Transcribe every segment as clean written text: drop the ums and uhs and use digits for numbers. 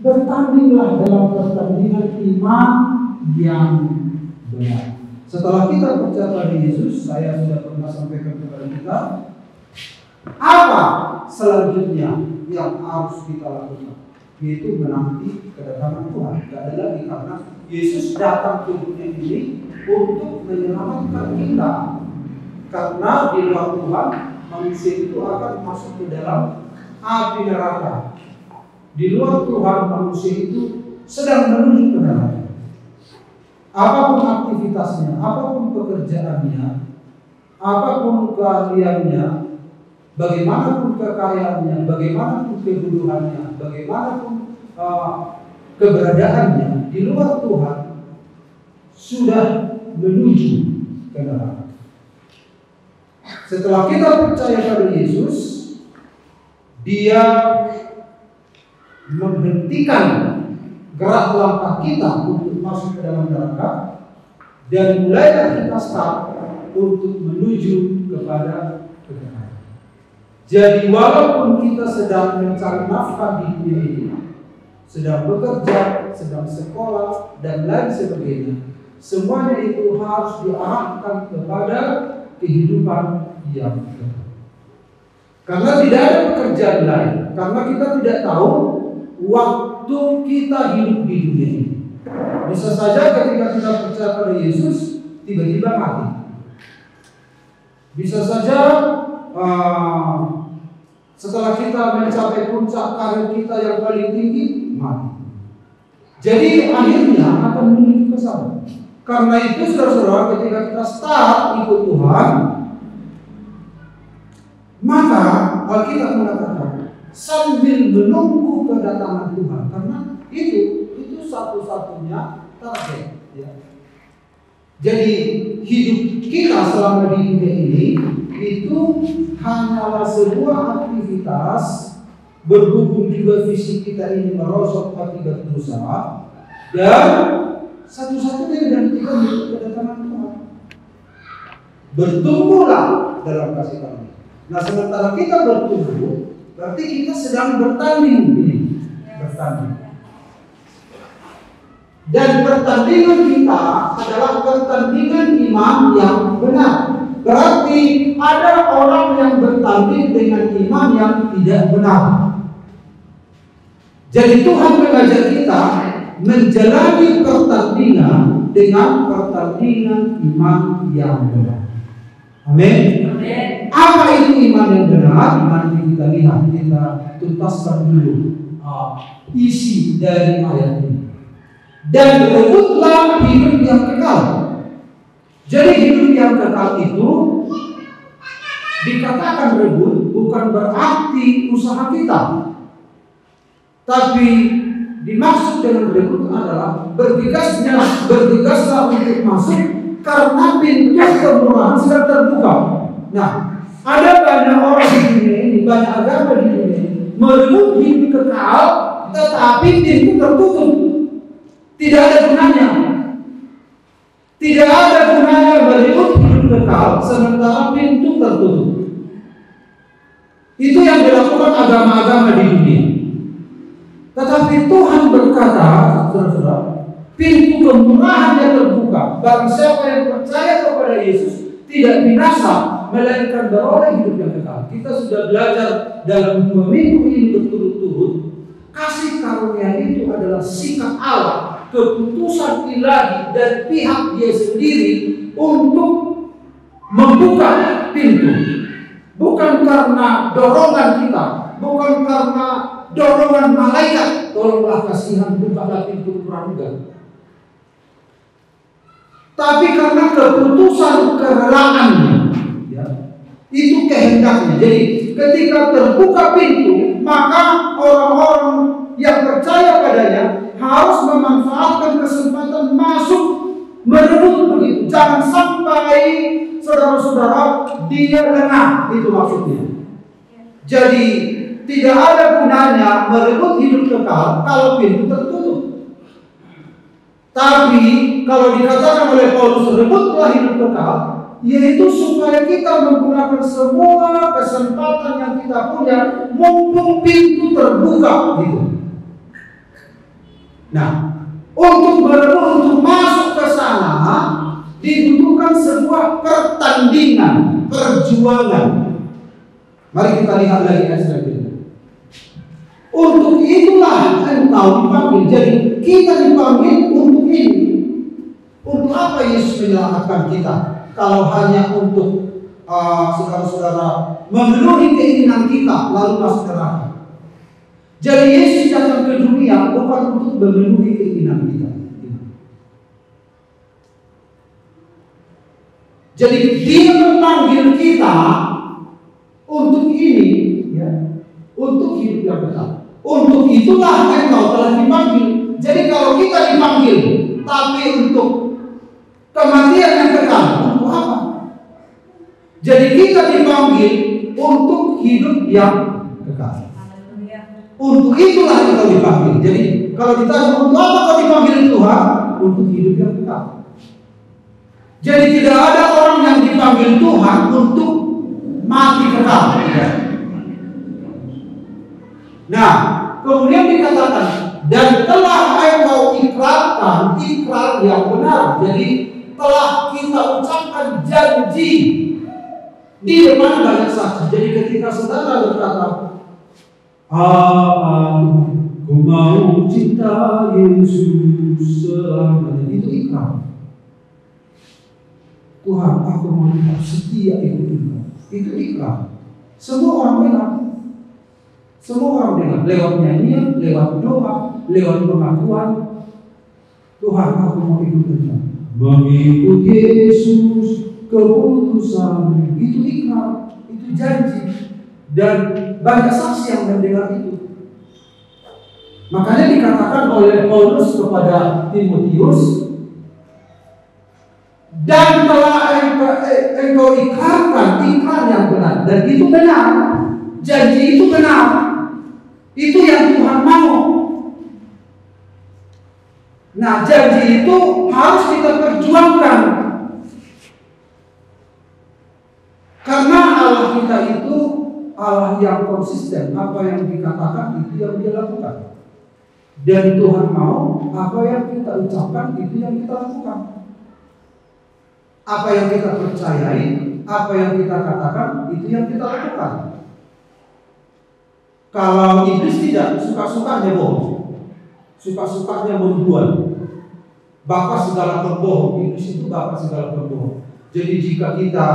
Bertandinglah dalam pertandingan iman yang benar. Setelah kita percaya pada Yesus, saya sudah pernah sampaikan kepada kita, apa selanjutnya yang harus kita lakukan? Yaitu menanti kedatangan Tuhan. Tidak ada lagi, karena Yesus datang ke dunia ini untuk menyelamatkan kita. Karena di luar Tuhan, manusia itu akan masuk ke dalam api neraka. Di luar Tuhan, manusia itu sedang menuju ke neraka. Apapun aktivitasnya, apapun pekerjaannya, apapun keahliannya, bagaimanapun kekayaannya, bagaimanapun kebodohannya, bagaimanapun keberadaannya, di luar Tuhan sudah menuju ke neraka. Setelah kita percaya pada Yesus, Dia menghentikan gerak langkah kita untuk masuk ke dalam neraka, dan mulailah kita start untuk menuju kepada kekekalan. Jadi walaupun kita sedang mencari nafkah di dunia ini, sedang bekerja, sedang sekolah, dan lain sebagainya, semuanya itu harus diarahkan kepada kehidupan yang benar. Karena tidak ada pekerjaan lain, karena kita tidak tahu waktu kita hidup di dunia ini. Bisa saja ketika kita percaya pada Yesus, tiba-tiba mati. Bisa saja setelah kita mencapai puncak karir kita yang paling tinggi, mati. Jadi akhirnya akan menuju ke sana. Karena itu saudara-saudara, ketika kita start ikut Tuhan, maka Alkitab mengatakan sambil menunggu kedatangan Tuhan, karena itu satu-satunya target. Ya. Jadi hidup kita selama di dunia ini itu hanyalah sebuah aktivitas, berhubung juga fisik kita ini merosot akibat dosa, dan satu-satunya yang kita menuju kedatangan Tuhan. Bertumbuhlah dalam kasih karunia. Nah, sementara kita bertumbuh, berarti kita sedang bertanding ini, bertanding. Dan pertandingan kita adalah pertandingan iman yang benar. Berarti ada orang yang bertanding dengan iman yang tidak benar. Jadi Tuhan mengajak kita menjalani pertandingan dengan pertandingan iman yang benar. Amin. Apa itu iman yang benar? Nanti kita lihat, kita tuntaskan dulu isi dari ayat ini. Dan rebutlah hidup yang kekal. Jadi hidup yang kekal itu dikatakan rebut bukan berarti usaha kita, tapi dimaksud dengan rebut adalah bergegaslah untuk masuk, karena pintu kemurahan sedang terbuka. Nah, ada banyak orang di dunia ini, banyak agama di dunia ini merebut hidup kekal, tetapi pintu tertutup. Tidak ada gunanya. Tidak ada gunanya merebut hidup kekal sementara pintu tertutup. Itu yang dilakukan agama-agama di dunia. Tetapi Tuhan berkata, saudara-saudara, pintu kemurahan yang terbuka. Barang siapa yang percaya kepada Yesus tidak binasa, melainkan beroleh hidup yang kekal. Kita sudah belajar dalam 2 minggu ini berturut-turut, kasih karunia itu adalah sikap Allah, keputusan ilahi dari pihak Dia sendiri untuk membuka pintu. Bukan karena dorongan kita, bukan karena dorongan malaikat, tolonglah kasihan bukalah pintu pramuga. Tapi karena keputusan kerelaannya, ya, itu kehendaknya. Jadi ketika terbuka pintu, maka orang-orang yang percaya padanya harus memanfaatkan kesempatan masuk, merebut begitu. Jangan sampai saudara-saudara dia lengah, itu maksudnya. Jadi tidak ada gunanya merebut hidup kekal kalau pintu tertutup. Tapi kalau dikatakan oleh Paulus rebutlah hidup kekal, yaitu supaya kita menggunakan semua kesempatan yang kita punya mumpung pintu terbuka gitu. Nah, untuk masuk ke sana dibutuhkan sebuah pertandingan, perjuangan. Mari kita lihat lagi ayat selanjutnya. Untuk itulah engkau dipanggil. Jadi kita dipanggil untuk ini. Untuk apa Yesus menyelamatkan kita? Kalau hanya untuk saudara-saudara memenuhi keinginan kita lalu masuk neraka. Jadi Yesus datang ke dunia bukan untuk memenuhi keinginan kita. Jadi Dia memanggil kita untuk ini, ya, untuk hidup yang benar. Untuk itulah engkau telah dipanggil. Jadi kalau kita dipanggil, tapi untuk kematian yang kekal, untuk apa? Jadi kita dipanggil untuk hidup yang kekal. Untuk itulah engkau dipanggil. Jadi kalau ditanya untuk apa kau dipanggil Tuhan? Untuk hidup yang kekal. Jadi tidak ada orang yang dipanggil Tuhan untuk mati kekal. Nah, kemudian dikatakan dan telah engkau ikrarkan ikrar yang benar. Jadi telah kita ucapkan janji di depan banyak saksi. Jadi ketika saudara berkata, aku mau cinta Yesus selamanya, itu ikrar. Tuhan, aku mau tetap setia ikut Engkau. Itu ikrar. Semua orang dengar. Semua orang dengar. Lewat nyanyian, lewat doa, lewat pengakuan. Tuhan, aku mau ikut Engkau. Mengikut Yesus keputusan. Itu ikrar. Itu janji. Dan banyak saksi yang mendengar itu. Makanya dikatakan oleh Paulus kepada Timotius, dan telah engkau ikrarkan ikrar yang benar. Dan itu benar. Janji itu benar. Itu yang Tuhan mau. Nah, janji itu harus kita perjuangkan. Karena Allah kita itu Allah yang konsisten. Apa yang dikatakan itu yang Dia lakukan. Dan Tuhan mau apa yang kita ucapkan itu yang kita lakukan. Apa yang kita percayai, apa yang kita katakan, itu yang kita lakukan. Kalau iblis tidak, suka-sukanya bohong, suka-sukanya membuat. Bapak segala pembohong, iblis itu bapak segala pembohong. Jadi jika kita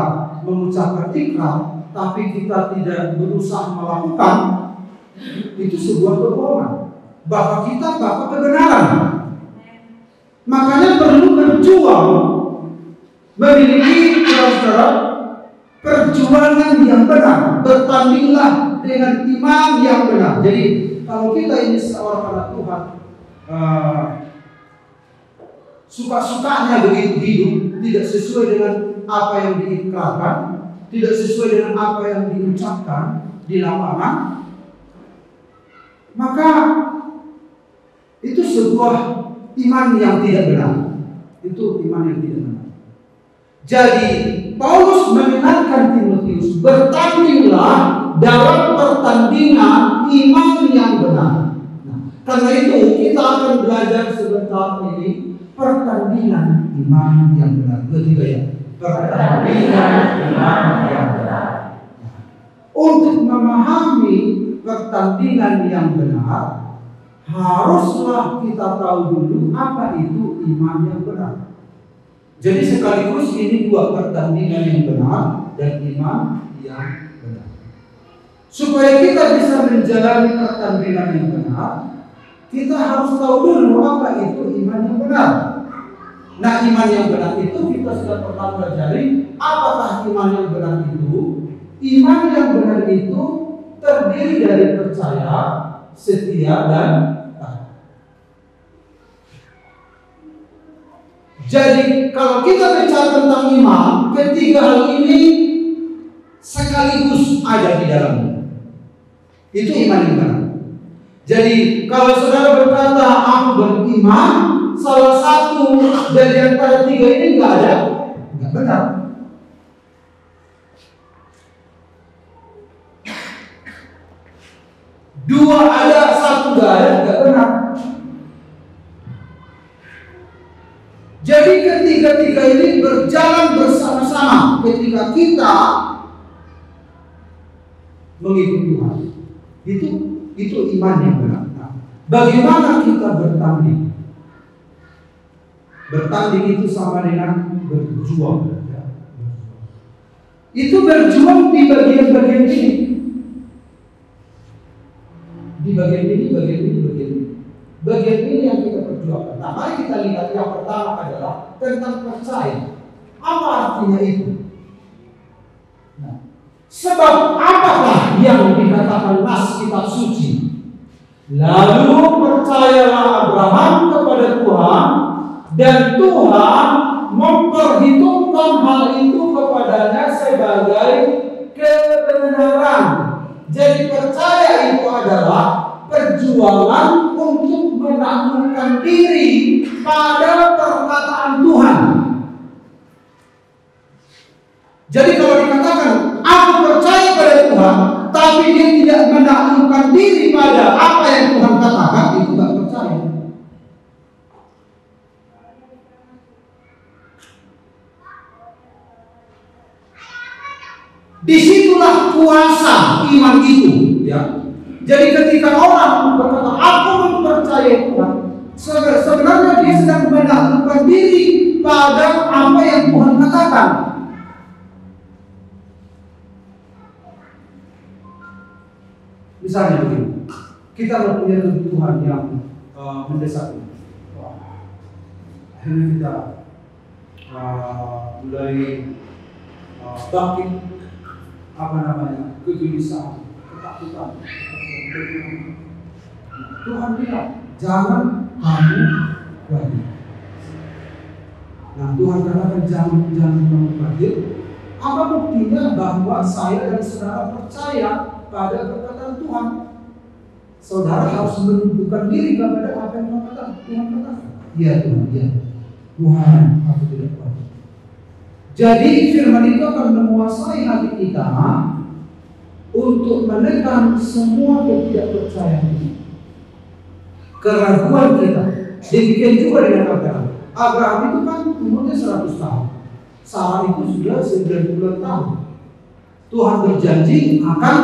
mengucapkan ikrar, tapi kita tidak berusaha melakukan, itu sebuah kebohongan. Bapak kita, bapak kebenaran. Makanya perlu berjuang, memiliki saudara perjuangan yang benar. Bertandinglah dengan iman yang benar. Jadi kalau kita ini seorang anak Tuhan, suka-sukanya begitu hidup, tidak sesuai dengan apa yang diikrarkan, tidak sesuai dengan apa yang diucapkan di lapangan, maka itu sebuah iman yang tidak benar. Itu iman yang tidak benar. Jadi Paulus mengingatkan Timotius, bertandinglah dalam pertandingan iman yang benar. Nah, karena itu kita akan belajar sebentar ini pertandingan iman yang benar. Ketiga ya, pertandingan iman yang benar. Untuk memahami pertandingan yang benar, haruslah kita tahu dulu apa itu iman yang benar. Jadi sekaligus ini dua pertandingan yang benar dan iman yang benar. Supaya kita bisa menjalani pertandingan yang benar, kita harus tahu dulu apa itu iman yang benar. Nah, iman yang benar itu kita sudah pernah pelajari. Apakah iman yang benar itu? Iman yang benar itu terdiri dari percaya, setia, dan taat. Jadi kalau kita bicara tentang iman, ketiga hal ini sekaligus ada di dalamnya. Itu iman yang benar. Jadi kalau saudara berkata aku beriman, salah satu dari antara tiga ini enggak ada, enggak benar. Dua ada, satu enggak ada, enggak benar. ketika kita mengikuti Tuhan. Itu iman yang benar. Nah, bagaimana kita bertanding? Bertanding itu sama dengan berjuang. Ya. Itu berjuang di bagian-bagian ini. Di bagian ini. Bagian ini yang kita perjuangkan. Nah, mari kita lihat yang pertama adalah tentang percaya. Apa artinya itu? Nah, sebab apakah yang dikatakan nas kitab suci? Lalu percayalah Abraham kepada Tuhan, dan Tuhan memperhitungkan hal itu kepadanya sebagai kebenaran. Jadi percaya itu adalah perjuangan untuk menaklukkan diri pada perkataan Tuhan. Jadi kalau dikatakan aku percaya pada Tuhan, tapi dia tidak menaklukkan diri pada apa yang Tuhan katakan, itu tidak percaya. Disitulah kuasa iman itu, ya. Jadi ketika orang berkata aku mempercayai Tuhan, sebenarnya dia sedang menaklukkan diri pada apa yang Tuhan katakan. Misalnya begini, kita mempunyai kebutuhan yang mendesak. Akhirnya kita mulai bangkit kegelisahan, ketakutan. Tuhan bilang, jangan kamu bangkit. Nah, Tuhan katakan jangan kamu bangkit. Apa buktinya bahwa saya dan saudara percaya pada perkataan Tuhan? Saudara harus menundukkan diri kepada apa yang Tuhan katakan. Iya Tuhan, iya. Tuhan, aku tidak kuat. Jadi firman itu akan menguasai hati kita untuk menekan semua ketidakpercayaan ini, keraguan kita. Demikian juga dengan Abraham. Abraham itu kan umurnya 100 tahun. Sarah itu sudah 90 tahun. Tuhan berjanji akan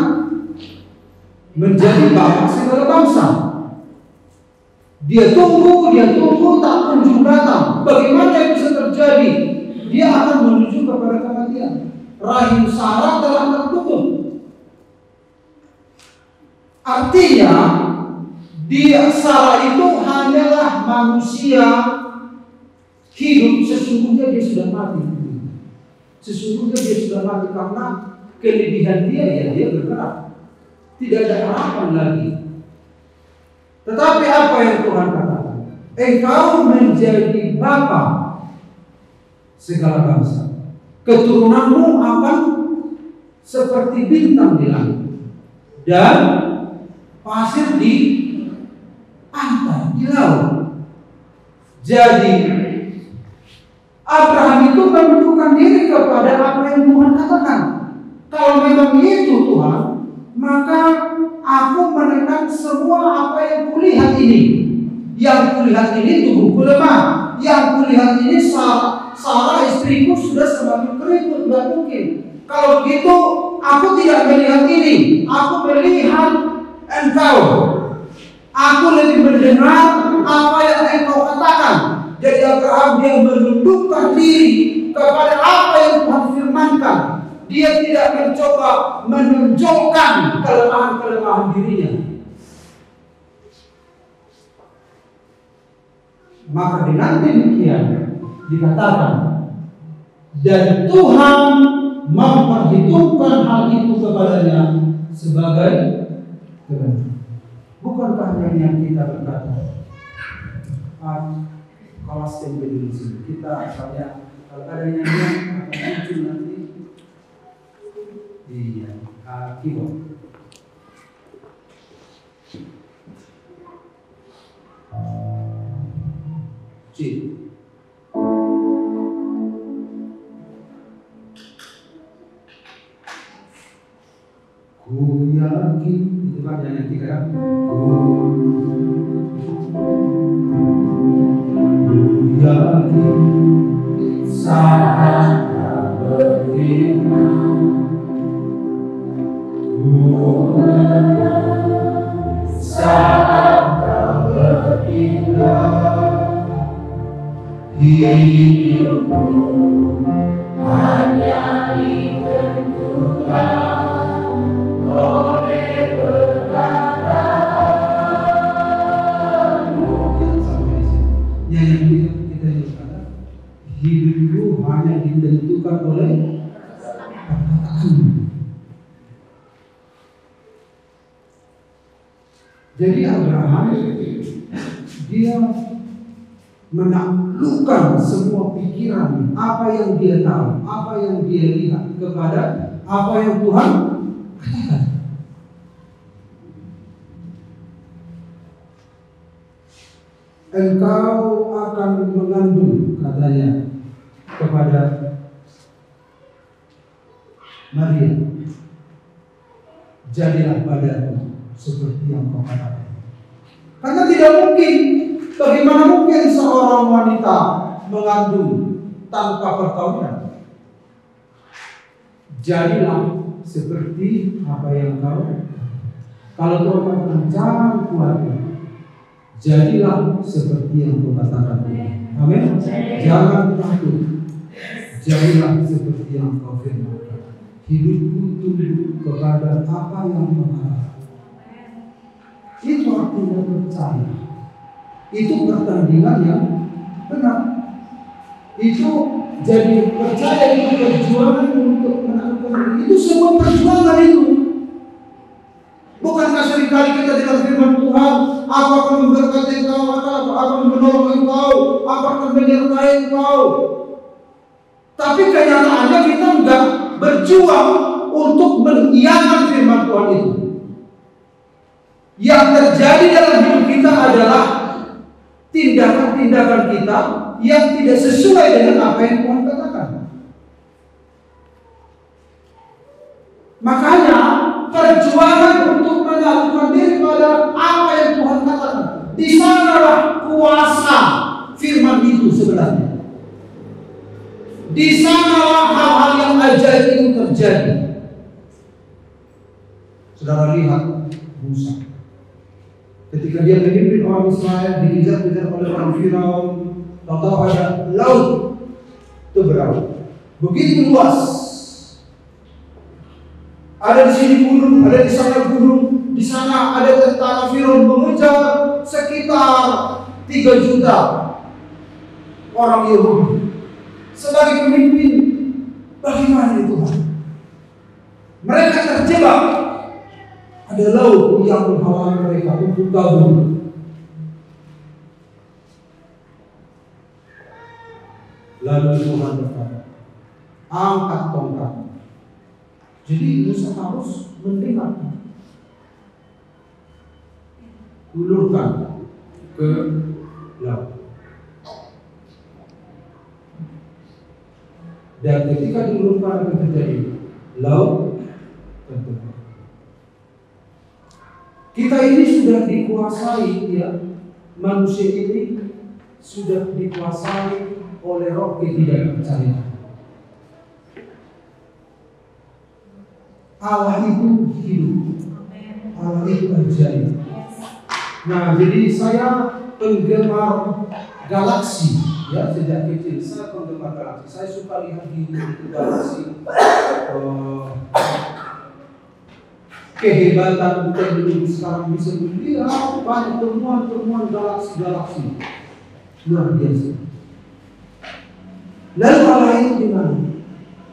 menjadi bapak segala bangsa. Dia tunggu, tak kunjung datang. Bagaimana yang bisa terjadi? Dia akan menuju kepada kematian. Rahim Sarah telah tertutup. Artinya, Sarah itu hanyalah manusia hidup, sesungguhnya dia sudah mati. Sesungguhnya dia sudah mati karena kelebihan dia bergerak. Tidak ada harapan lagi. Tetapi apa yang Tuhan katakan? Engkau menjadi bapa segala bangsa. Keturunanmu akan seperti bintang di langit dan pasir di pantai, di laut. Jadi Abraham itu menundukkan diri kepada apa yang Tuhan katakan. Kalau memang itu Tuhan, maka aku menekan semua apa yang kulihat ini. Yang kulihat ini tubuhku lemah. Yang kulihat ini Sarah istriku sudah semakin keriput, gak mungkin. Kalau begitu, aku tidak melihat ini. Aku melihat engkau. Aku lebih mendengar apa yang engkau katakan. Jadi Abraham dia menundukkan diri kepada apa yang Tuhan firmankan. Dia tidak mencoba menunjukkan kelemahan-kelemahan dirinya. Maka dengan demikian dikatakan, dan Tuhan memperhitungkan hal itu kepadanya sebagai kebenaran. Bukankah yang kita berkata, kalau stempel di sini kita misalnya kalau ada nyanyian akan muncul nanti di keyboard. C. Ku yakin, itu kan yang tiga kan? Ku yakin saat berhenti saat kau berpindah, hidupku hanya ditentukan oleh perkataanmu. Yang kita katakan, hidupku hanya ditentukan oleh perkataanmu. Jadi Abraham dia menaklukkan semua pikiran, apa yang dia tahu, apa yang dia lihat kepada apa yang Tuhan katakan. Engkau akan mengandung, katanya kepada Maria, jadilah padaku seperti yang kau katakan. Karena tidak mungkin, bagaimana mungkin seorang wanita mengandung tanpa perkawinan? Jadilah seperti apa yang kau. Kalau kau katakan jangan khawatir, jadilah seperti yang kau katakan. Amin. Jangan takut, jadilah seperti yang kau firmankan. Hidupku tunduk kepada apa yang kau katakan. Itu artinya percaya. Itu pertandingan yang benar. Itu jadi percaya, itu perjuangan untuk menaklukkan. Itu semua perjuangan itu. Bukankah seringkali kita dengar firman Tuhan, aku akan memberkati engkau, aku akan menolong engkau, aku akan menyertai engkau. Tapi kenyataannya kita enggak berjuang untuk mengiyakan firman Tuhan itu. Yang terjadi dalam hidup kita adalah tindakan-tindakan kita yang tidak sesuai dengan apa yang Tuhan katakan. Makanya perjuangan untuk menaklukkan diri pada apa yang Tuhan katakan, di sanalah kuasa firman itu sebenarnya. Di sanalah hal-hal yang ajaib itu terjadi. Saudara lihat Musa. Ketika dia memimpin orang Israel dikejar-kejar oleh orang Firaun, tahu-tahu ada laut itu berlaut begitu luas. Ada di sini gunung, ada di sana gunung, di sana ada tentara Firaun mengejar sekitar 3 juta orang Yahudi. Sebagai pemimpin, bagaimana itu? Mereka terjebak. Ada laut yang menghalangi mereka untuk kabur. Lalu Tuhan berkata, angkat tongkat. Jadi Musa harus mendengarkan. Ulurkan ke laut. Dan ketika diulurkan akan terjadi laut tertutup. Kita ini sudah dikuasai, ya, manusia ini sudah dikuasai oleh roh ketidakpercayaan. Allah itu hidup, Allah itu ajaib. Nah, jadi saya penggemar galaksi, ya, sejak kecil saya penggemar galaksi. Saya suka lihat di galaksi. Kehebatan teknologi sekarang bisa melihat banyak temuan-temuan galaksi-galaksi luar biasa. Lalu Allah itu di mana?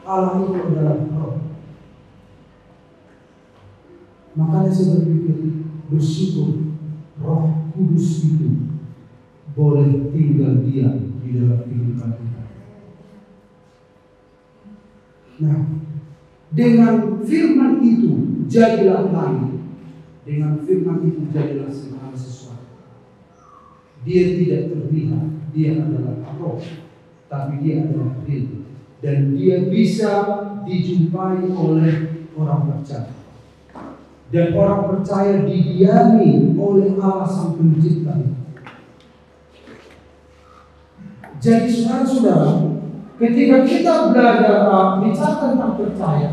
Allah itu adalah roh. Makanya saya berpikir bersyukur Roh Kudus itu boleh tinggal diam di dalam kehidupan kita. Nah, dengan firman itu jadilah langit. Dengan firman itu jadilah segala sesuatu. Dia tidak terlihat, dia adalah roh, tapi dia adalah real. Dan dia bisa dijumpai oleh orang percaya. Dan orang percaya didiami oleh Allah Sang Pencipta. Jadi saudara-saudara, ketika kita belajar bicara tentang percaya,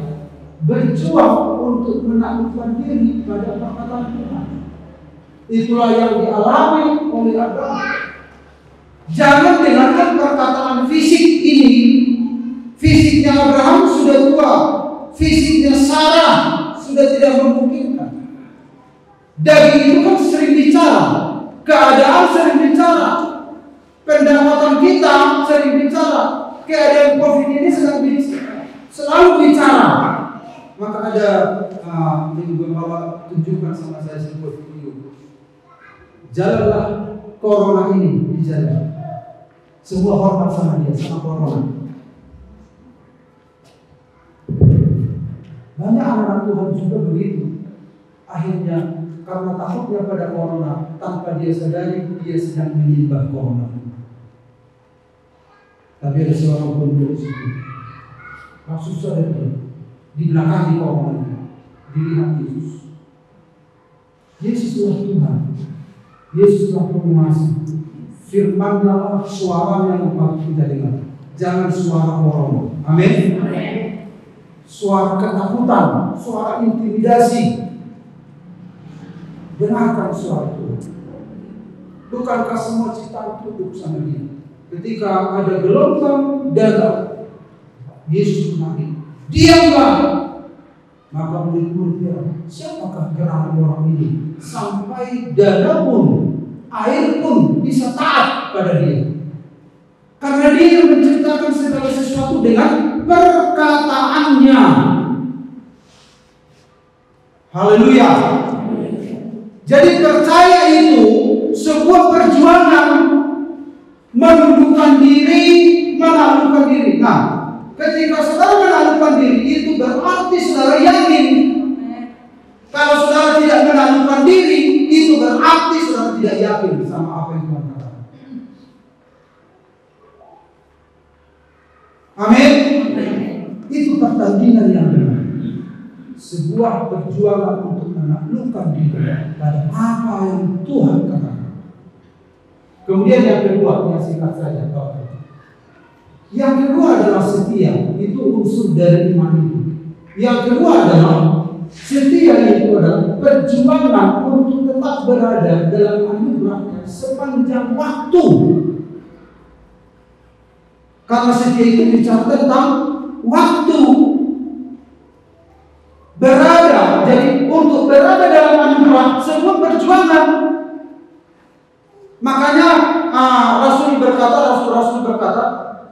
berjuang untuk menaklukkan diri pada perkataan Tuhan. Itulah yang dialami oleh Abraham. Jangan dengarkan perkataan fisik ini. Fisiknya Abraham sudah tua, fisiknya Sarah sudah tidak memungkinkan. Daging itu kan sering bicara, keadaan sering bicara, pendapatan kita sering bicara, keadaan COVID ini sedang selalu bicara. Maka ada Ibu Bapak tunjukkan sama saya sebuah video. Jalanlah corona ini di jalan. Semua hormat sama dia, sama corona. Banyak anak Tuhan juga begitu. Akhirnya karena takutnya pada corona, tanpa dia sadari dia sedang menyembah corona. Tapi ada seorang penulis itu, kasus saya di belakang di corona, dilihat Yesus. Yesuslah Tuhan, Yesuslah penguasa. Firman-Nya suara yang patut kita dengar. Jangan suara corona. Amin. Suara ketakutan, suara intimidasi. Dengarkan suara itu. Bukankah semua ciptaan tunduk sama dia? Ketika ada gelombang dalam, Yesus menangis. Diamlah. Maka murid-murid dia, siapakah gerangan orang ini? Sampai dada pun, air pun bisa taat pada dia. Karena dia menceritakan segala sesuatu dengan perkataannya. Haleluya. Jadi percaya itu sebuah perjuangan menundukkan diri, menaklukkan diri. Nah, ketika saudara menaklukkan diri itu berarti saudara yakin. Kalau saudara tidak menaklukkan diri, itu berarti saudara tidak yakin sama apa yang Tuhan katakan. Amin. Itu pertandingan yang benar. Sebuah perjuangan untuk menaklukkan diri pada apa yang Tuhan katakan. Kemudian yang kedua, yang singkat saja. Yang kedua adalah setia. Itu unsur dari iman itu. Yang kedua adalah setia, itu adalah perjuangan untuk tetap berada dalam anugerah sepanjang waktu. Karena setia itu bicara tentang waktu. Berada, jadi untuk berada dalam anugerah sebuah perjuangan. Makanya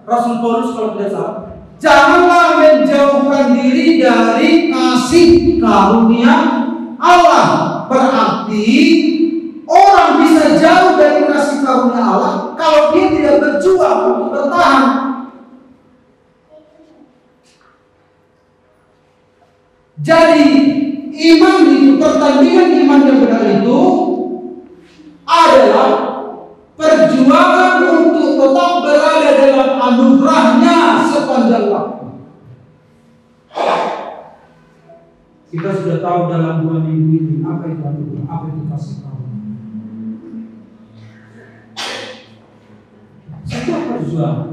Rasul Paulus kalau tidak salah, janganlah menjauhkan diri dari kasih karunia Allah. Berarti orang bisa jauh dari kasih karunia Allah kalau dia tidak berjuang untuk bertahan. Jadi iman itu, pertandingan iman yang benar itu adalah perjuangan untuk tetap berada dalam anugerahnya sepanjang waktu. Kita sudah tahu dalam 2 minggu ini apa itu anugerah, apa itu kasih karunia. Sebuah perjuangan.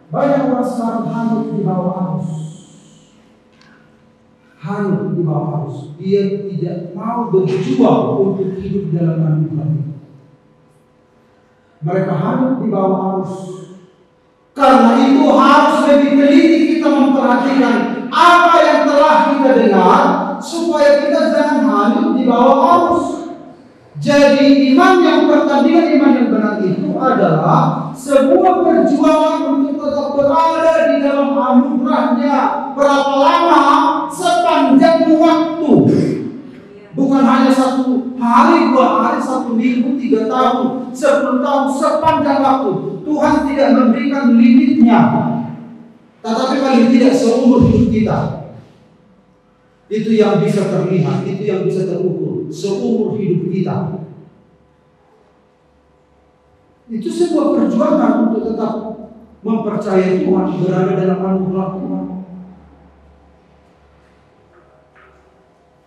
Banyak orang sekarang hanyut di bawah arus. Hanyut di bawah arus. Dia tidak mau berjuang untuk hidup dalam anugerah itu. Mereka hanyut di bawah arus. Karena itu harus lebih teliti kita memperhatikan apa yang telah kita dengar, supaya kita jangan hanyut di bawah arus. Jadi iman yang pertandingan iman yang benar itu adalah sebuah perjuangan untuk tetap berada di dalam anugerahnya. Berapa lama? Sepanjang waktu. Bukan hanya 1 hari, 2 hari, 1 minggu, 3 tahun, 10 tahun, sepanjang waktu. Tuhan tidak memberikan limitnya. Tetapi paling tidak seumur hidup kita. Itu yang bisa terlihat, itu yang bisa terukur seumur hidup kita. Itu sebuah perjuangan untuk tetap mempercayai Tuhan, berada dalam anugerah Tuhan.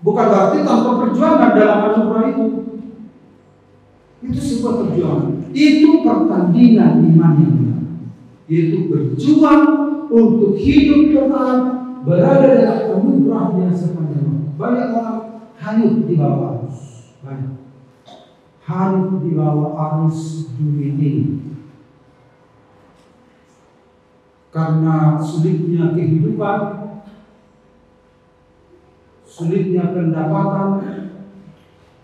Bukan berarti tanpa perjuangan dalam anugerah itu. Itu sebuah perjuangan. Itu pertandingan iman yang benar. Yaitu berjuang untuk hidup tetap berada dalam anugerahnya sepanjang waktu. Banyak orang hanyut di bawah arus, banyak hanyut di bawah arus dunia ini karena sulitnya kehidupan, sulitnya pendapatan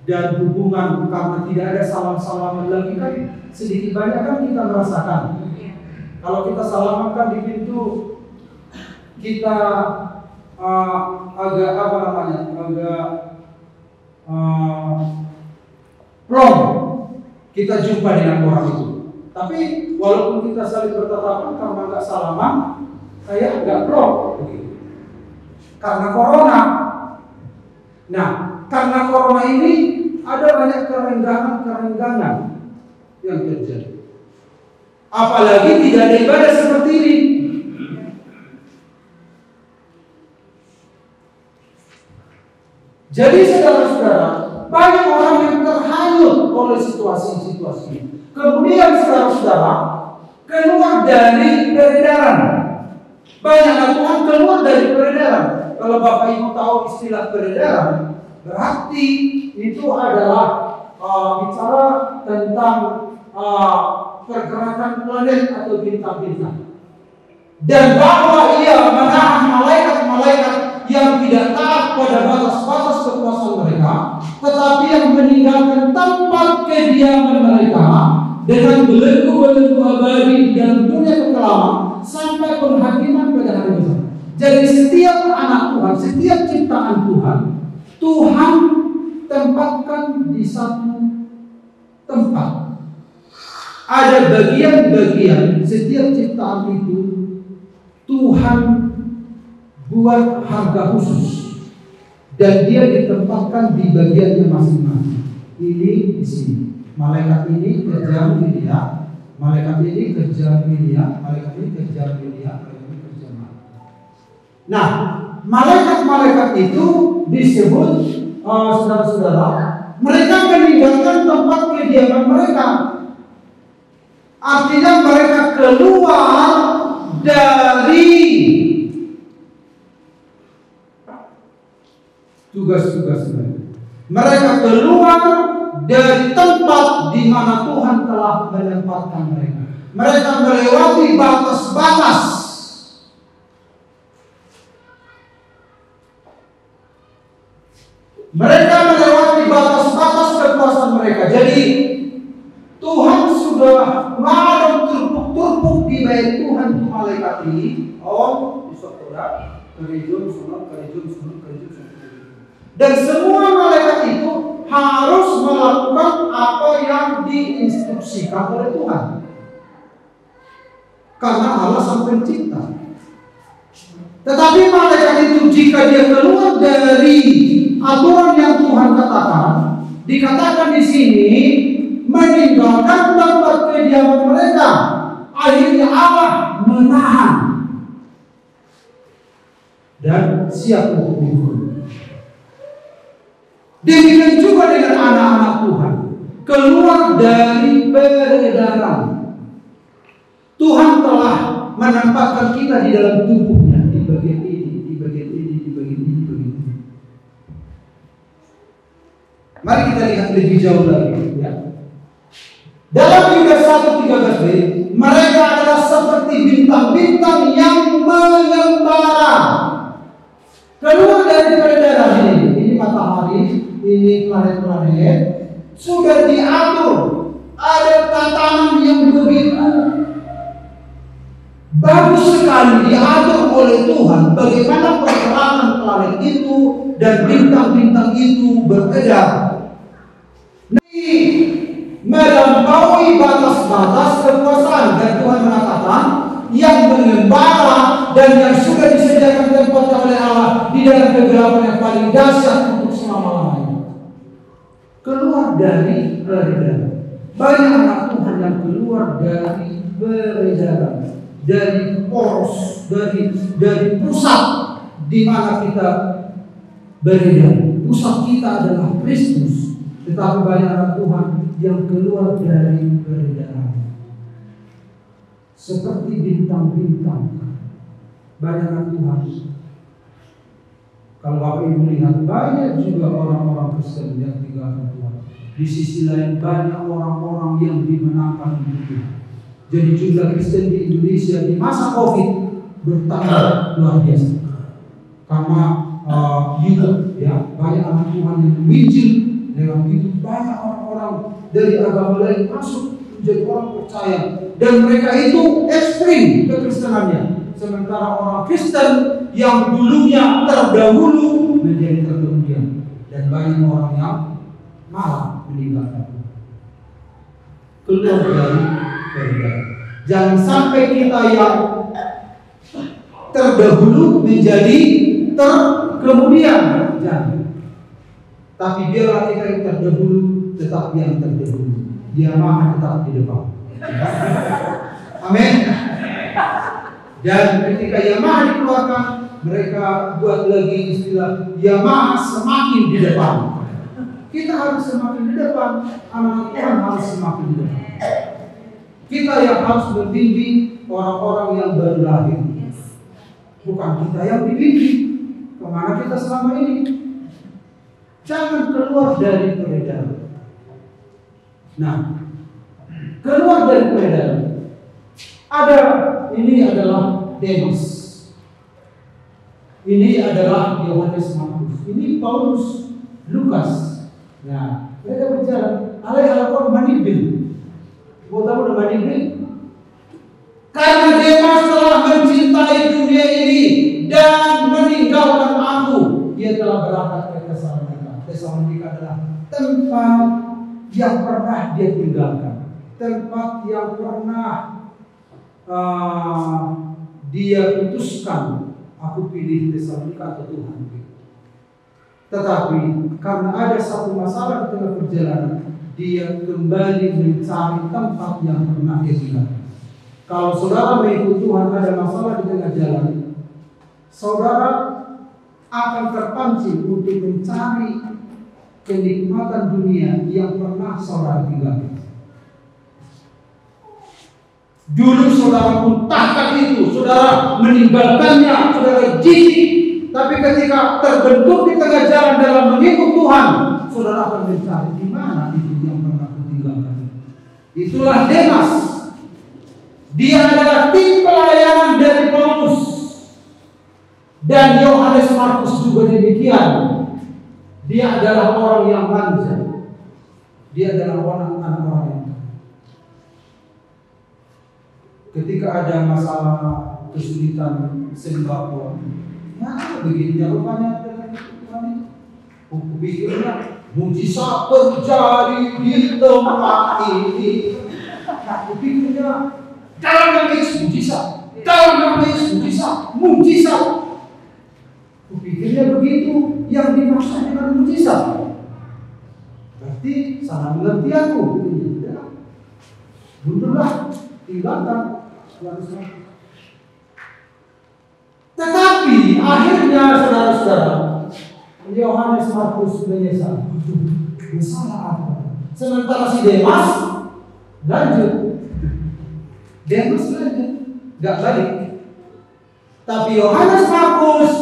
dan hubungan, karena tidak ada salam-salaman lagi kan sedikit banyak kan kita merasakan. Kalau kita salaman di pintu kita agak plong kita jumpa dengan orang itu. Tapi walaupun kita saling bertatapan karena nggak salaman, kayak nggak plong. Karena corona. Nah, karena corona ini ada banyak kerenggangan yang terjadi. Apalagi tidak ada ibadah seperti ini. Jadi saudara-saudara, banyak orang yang terhanyut oleh situasi-situasi ini. Kemudian saudara-saudara keluar dari peredaran. Banyak Tuhan keluar dari peredaran. Kalau Bapak Ibu tahu istilah peredaran, berarti itu adalah bicara tentang pergerakan planet atau bintang-bintang. Dan bahwa ia menahan malaikat-malaikat yang tidak taat pada batas-batas kekuasaan mereka, tetapi yang meninggalkan tempat kediaman mereka dengan belenggu-belenggu abadi di dalam dunia kekelaman sampai penghakiman pada hari besar. Jadi setiap anak Tuhan, setiap ciptaan Tuhan, Tuhan tempatkan di satu tempat. Ada bagian-bagian setiap ciptaan itu Tuhan buat harga khusus dan dia ditempatkan di bagiannya masing-masing. Ini di sini. Malaikat ini kerja media, malaikat ini kerja media, malaikat ini kerja media, malaikat ini kerja media. Nah, malaikat-malaikat itu disebut saudara-saudara, mereka meninggalkan tempat kediaman mereka. Artinya mereka keluar dari tugas-tugas mereka. Mereka keluar dari tempat di mana Tuhan telah menempatkan mereka. Mereka melewati batas-batas. Mereka melewati batas-batas kekuasaan mereka. Jadi Tuhan sudah mengadang turpuk-turpuk di bait Tuhan itu malaikat ini. Oh, besok sudah kerjun sunat. Dan semua malaikat itu harus melakukan apa yang diinstruksikan oleh Tuhan. Karena Allah sang pencipta. Tetapi malaikat itu jika dia keluar dari aturan yang Tuhan katakan, dikatakan di sini meninggalkan tempat kediaman mereka. Akhirnya Allah menahan dan siap untuk dihukum. Demikian juga dengan anak-anak Tuhan keluar dari peredaran. Tuhan telah menempatkan kita di dalam tubuhnya, di bagian ini, di bagian ini, di bagian ini, di bagian ini. Mari kita lihat lebih jauh lagi. Ya. Dalam Yudas 1:13b, mereka adalah seperti bintang-bintang yang mengembara. Keluar dari peredaran ini matahari, ini planet-planet sudah diatur. Ada tatanan yang begitu bagus sekali diatur oleh Tuhan. Bagaimana pergerakan planet itu dan bintang-bintang itu beredar. Ini melampaui batas-batas kekuasaan, dan Tuhan mengatakan yang mengembara dan yang sudah disediakan tempatnya oleh Allah di dalam kegelapan yang paling dahsyat untuk selama-lamanya. Keluar dari peredaran. Banyak anak Tuhan yang keluar dari peredaran, dari poros, dari pusat di mana kita beredar. Pusat kita adalah Kristus. Tetapi banyak anak Tuhan yang keluar dari peredaran, seperti bintang-bintang banyak anak Tuhan. Kalau Bapak Ibu lihat, banyak juga orang-orang Kristen yang tinggalkan Tuhan. Di sisi lain banyak orang-orang yang dimenangkan hidupnya. Jadi jumlah Kristen di Indonesia di masa COVID bertambah luar biasa. Karena YouTube, ya, banyak anak Tuhan yang menginjil lewat YouTube. Banyak orang-orang dari agama lain masuk menjadi orang percaya, dan mereka itu ekstrim kekristenannya. Sementara orang Kristen yang dulunya terdahulu menjadi terkemudian, dan banyak orang yang malah meninggalkan. Keluar dari perbedaan. Jangan sampai kita yang terdahulu menjadi terkemudian, jangan. Tapi biarlah kita yang terdahulu tetap yang terdahulu. Yamaha tetap di depan. Amin. Dan ketika Yamaha dikeluarkan, mereka buat lagi istilah Yamaha semakin di depan. Kita harus semakin di depan, anak Tuhan harus semakin di depan. Kita yang harus membimbing orang-orang yang baru lahir. Bukan kita yang dibimbing. Kemana kita selama ini? Jangan keluar dari peredaran. Nah, keluar dari peredaran. Ini adalah Demas. Ini adalah Yohanes Markus. Ini Paulus, Lukas. Nah, mereka berjalan. Alai-alai manibin. Mau tahu nama manibin? Karena Demas telah mencintai dunia ini dan meninggalkan aku, dia telah berangkat ke Tesalonika. Tesalonika adalah tempat yang pernah dia tinggalkan, tempat yang pernah dia putuskan, aku pilih Tesalonika atau Tuhan. Tetapi karena ada satu masalah di tengah perjalanan, dia kembali mencari tempat yang pernah dia tinggalkan. Kalau saudara mengikut Tuhan ada masalah di tengah jalan, saudara akan terpancing untuk mencari kenikmatan dunia yang pernah saudara tinggalkan. Dulu saudara muntahkan itu, saudara meninggalkannya, saudara jijik. Tapi ketika terbentuk di tengah jalan dalam mengikut Tuhan, saudara akan mencari di mana itu yang pernah ditinggalkan. Itulah Demas. Dia adalah tim pelayanan dari Paulus, dan Yohanes Markus juga demikian. Dia adalah orang yang manja. Dia adalah orang yang ketika ada masalah kesulitan sembako, ya begini rupanya dengan Tuhan itu. Aku pikirnya mujizat terjadi di tempat ini. Aku pikirnya dalam nama Yesus mujizat, dalam nama Yesus mujizat. Aku pikirnya begitu yang dimaksud dengan mujizat. Berarti salah mengerti aku. Mundurlah, tinggalkan. Tetapi akhirnya saudara-saudara, Yohanes Markus menyesal. Salah apa? Sementara si Demas lanjut. Demas lanjut, gak balik. Tapi Yohanes Markus,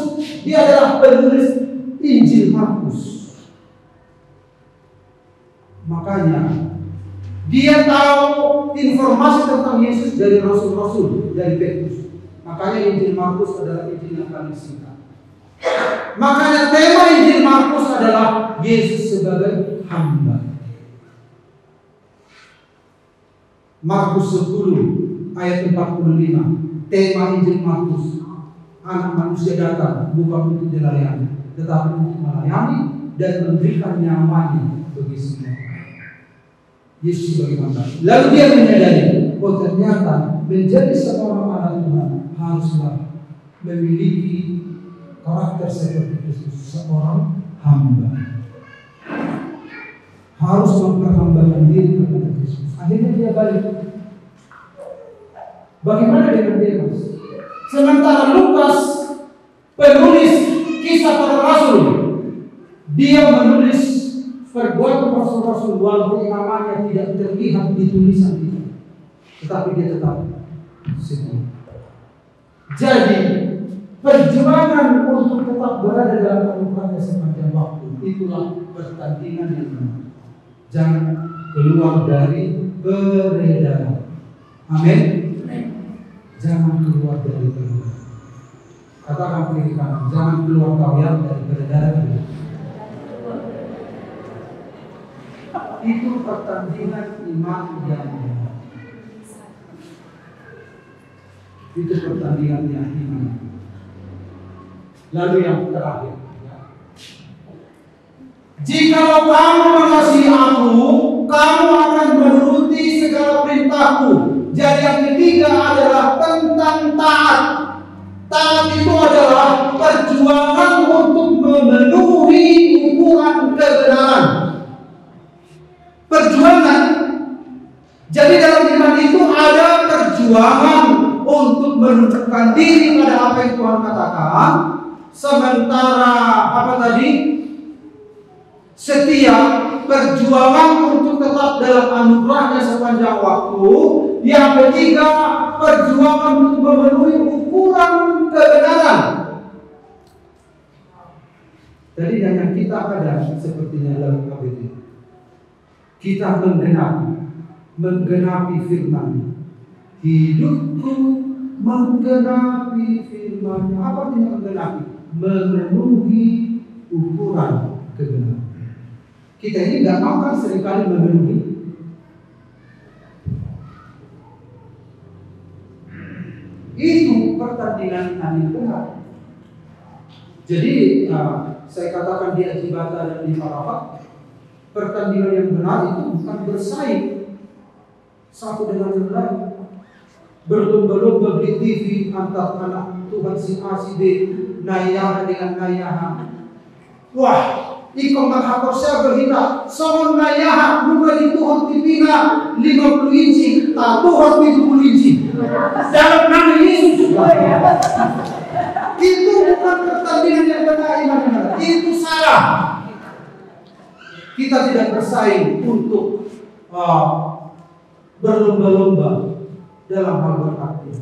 dia adalah penulis Injil Markus. Makanya dia tahu informasi tentang Yesus dari rasul-rasul, dari Petrus. Makanya Injil Markus adalah Injil yang paling singkat. Makanya tema Injil Markus adalah Yesus sebagai hamba. Markus 10 ayat 45. Tema Injil Markus, anak manusia datang bukan untuk dilayani, tetapi untuk melayani dan memberikan nyawanya bagi semua. Yesus sebagai hamba. Lalu dia menyadari, oh ternyata menjadi seorang anak Tuhan haruslah memiliki karakter seperti Kristus, seorang hamba. Harus memperhambakan diri kepada Kristus. Akhirnya dia balik. Bagaimana dengan Demas? Sementara Lukas, penulis kisah para rasul, dia menulis perbuatan rasul-rasul walaupun namanya tidak terlihat di tulisan itu, tetapi dia tetap setia. Jadi perjuangan untuk tetap berada dalam anugerahnya sepanjang waktu. Itulah pertandingan yang benar. Jangan keluar dari peredaran. Amin. Jangan keluar dari peredaran. Katakan kiri kanan, jangan keluar kalian dari peredaran. Itu pertandingan iman yang benar. Itu pertandingan yang iman. Lalu yang terakhir, jikalau kamu mengasihi aku, kamu akan menuruti segala perintahku. Jadi yang ketiga adalah tentang taat. Taat itu adalah perjuangan untuk memenuhi ukuran kebenaran. Perjuangan. Jadi dalam iman itu ada perjuangan untuk menundukkan diri pada apa yang Tuhan katakan. Sementara apa tadi? Setia, perjuangan untuk tetap dalam anugerahnya sepanjang waktu. Yang ketiga, perjuangan untuk memenuhi ukuran kebenaran. Jadi yang kita ada sepertinya dalam KBT. Kita menggenapi firman. Hidupku menggenapi firman. Apa artinya menggenapi? Memenuhi ukuran kebenaran. Kita ini nggak makan seringkali memenuhi. Itu pertandingan yang benar. Jadi saya katakan di Ajibata dan di Parapat, pertandingan yang benar itu bukan bersaing satu dengan yang lain. Berlomba-lomba beli TV antar anak Tuhan si A si B, Nayah dengan Nayah. Wah, ikon menghapus saya berhita, soal Nayah rumah itu Tuhan 50 inci, tak Tuhan 70 inci. Dalam nama Yesus juga. Itu bukan pertandingan yang benar, itu salah. Kita tidak bersaing untuk berlomba-lomba dalam hal berbakti.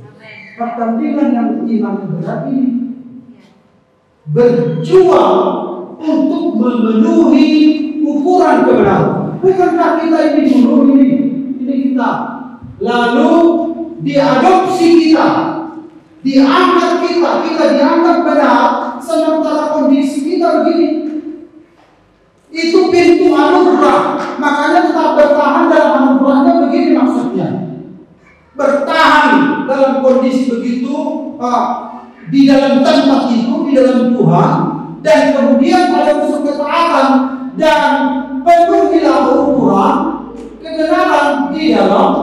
Pertandingan yang iman benar ini berjuang untuk memenuhi ukuran kebenaran. Bukankah kita ini dulu ini kita, lalu diadopsi kita, diangkat kita dianggap benar, sementara kondisi kita begini. Itu pintu anugerah. Makanya tetap bertahan dalam anugerahnya, begini maksudnya. Bertahan dalam kondisi begitu, di dalam tempat itu, di dalam Tuhan, dan kemudian ada unsur ketaatan dan penuhilah ukuran kebenaran di dalam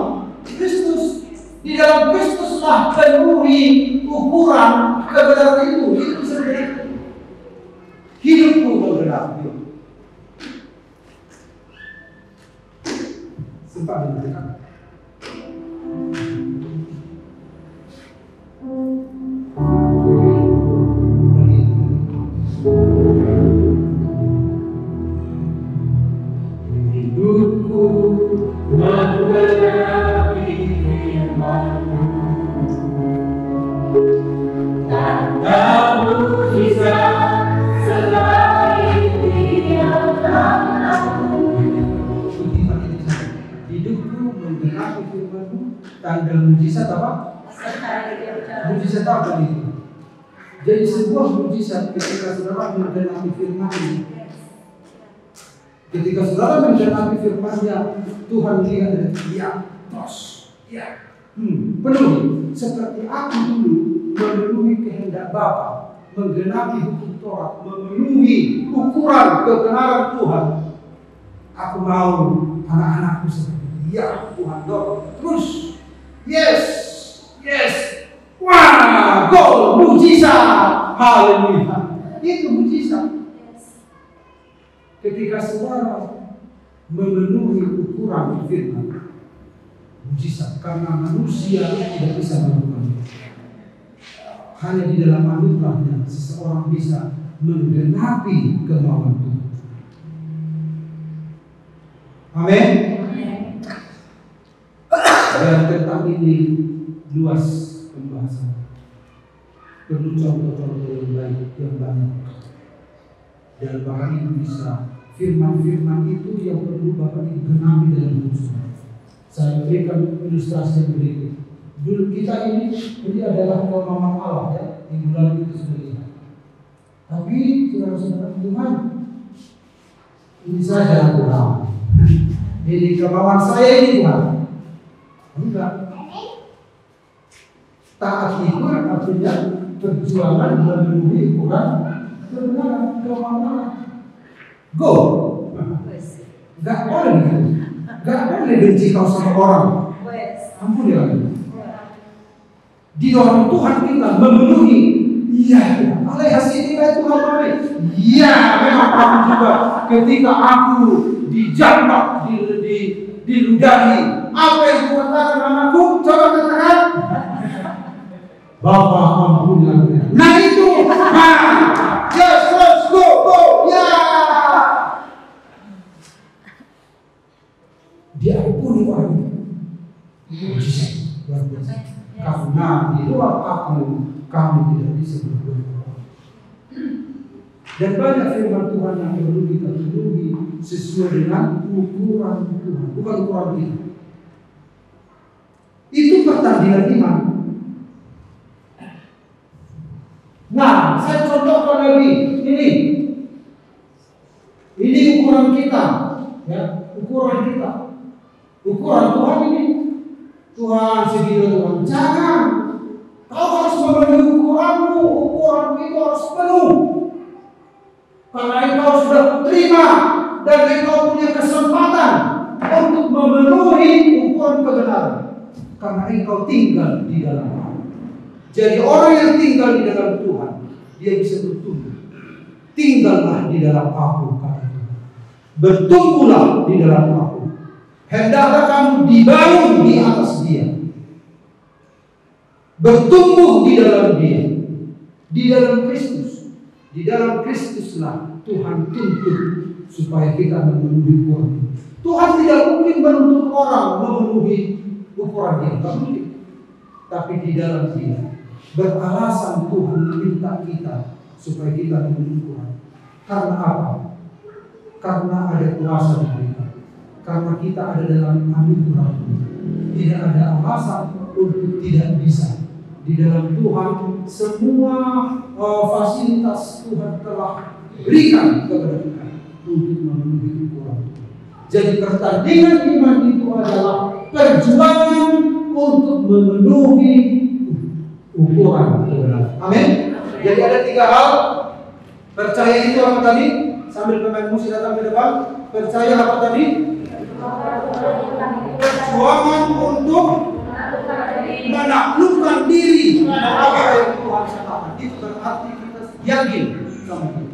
Kristus. Di dalam Kristuslah penuhi ukuran kebenaran itu. Itu sebenarnya hidupku bergerak. Sempat dengarkan. Hidupku menggenapi firman-Mu, tak mujizat selain Dia-Nya. Hidupku menggenapi firman-Mu, tanda mujizat apa? Mujizat apa itu? Jadi sebuah mujizat ketika saudara menggenapi firman-Nya. Ketika saudara menggenapi firman-Nya, Tuhan lihat dan penuhi. Seperti aku dulu memenuhi kehendak Bapa, menggenapi hukum Taurat, memenuhi ukuran kebenaran Tuhan. Aku mau anak-anakku seperti dia, Tuhan dorong terus. Yes. Wah, gol, mujizat. Haleluya. Itu mujizat. Ketika saudara memenuhi ukuran firman, mujizat, karena manusia tidak bisa melakukannya. Hanya di dalam anugerahnya seseorang bisa menggenapi kemauan Tuhan. Amin. Dan tentang ini luas pembahasan. perlu contoh-contoh yang baik, yang banyak. Dan Bapak Ibu bisa firman-firman itu yang perlu Bapak Ibu genapi dalam hidup saudara. Saya berikan ilustrasi yang berikut. Dulu kita ini adalah kelemahan Allah ya, minggu lalu itu sudah lihat. Tapi saudara-saudara Tuhan, ini saja Tuhan. Ini kemauan saya ini Tuhan. Enggak. Taat itu artinya perjuangan memenuhi ukuran kebenaran, kemauan Allah. Go. Enggak boleh begitu. Enggak boleh benci kau sama orang. Ampun ya. Di dalam Tuhan kita memenuhi. Iya, Allah hasil tiba Tuhan baik. Iya, memang aku juga ketika aku dijambak, diludahi. Apa yang kukatakan anakku? Coba katakan. Bapak ampun ya. Nah itu. Just let's go. Ya. Diampuni orang itu. Luar biasa. Karena di luar aku, kamu tidak bisa berbuat apa-apa. Dan banyak firman Tuhan yang perlu kita penuhi sesuai dengan ukuran Tuhan, bukan ukuran kita. Itu pertandingan iman. Nah, saya contohkan lagi ini ukuran kita, ya, ukuran kita, ukuran Tuhan ini. Tuhan segini Tuhan, jangan. Kau harus memenuhi ukuranmu. Ukuranmu itu harus penuh. Karena engkau sudah terima dan engkau punya kesempatan untuk memenuhi ukuran kebenaran. Karena engkau tinggal di dalam Allah. Jadi orang yang tinggal di dalam Tuhan, dia bisa bertumbuh. Tinggallah di dalam aku, kata Tuhan. Bertumbuhlah di dalam aku. Hendaklah kamu dibangun di atas dia. Bertumbuh di dalam dia. Di dalam Kristus. Di dalam Kristuslah Tuhan tuntut supaya kita memenuhi ukuran. Tuhan tidak mungkin menuntut orang memenuhi ukuran dia. Tidak mungkin. Tapi di dalam dia. Beralasan Tuhan meminta kita supaya kita memenuhi ukuran. Karena apa? Karena ada kuasa di kita. Karena kita ada dalam anugerah. Tidak ada alasan untuk tidak bisa. Di dalam Tuhan semua fasilitas Tuhan telah berikan kepada kita untuk memenuhi ukuran. Jadi pertandingan iman itu adalah perjuangan untuk memenuhi ukuran kebenaran. Amin. Jadi ada 3 hal. Percaya itu apa tadi? Sambil pemain musik datang ke depan. Percaya apa tadi? Perjuangan untuk menaklukkan diri apa yang Tuhan katakan. Itu berarti kita yakin sama Tuhan.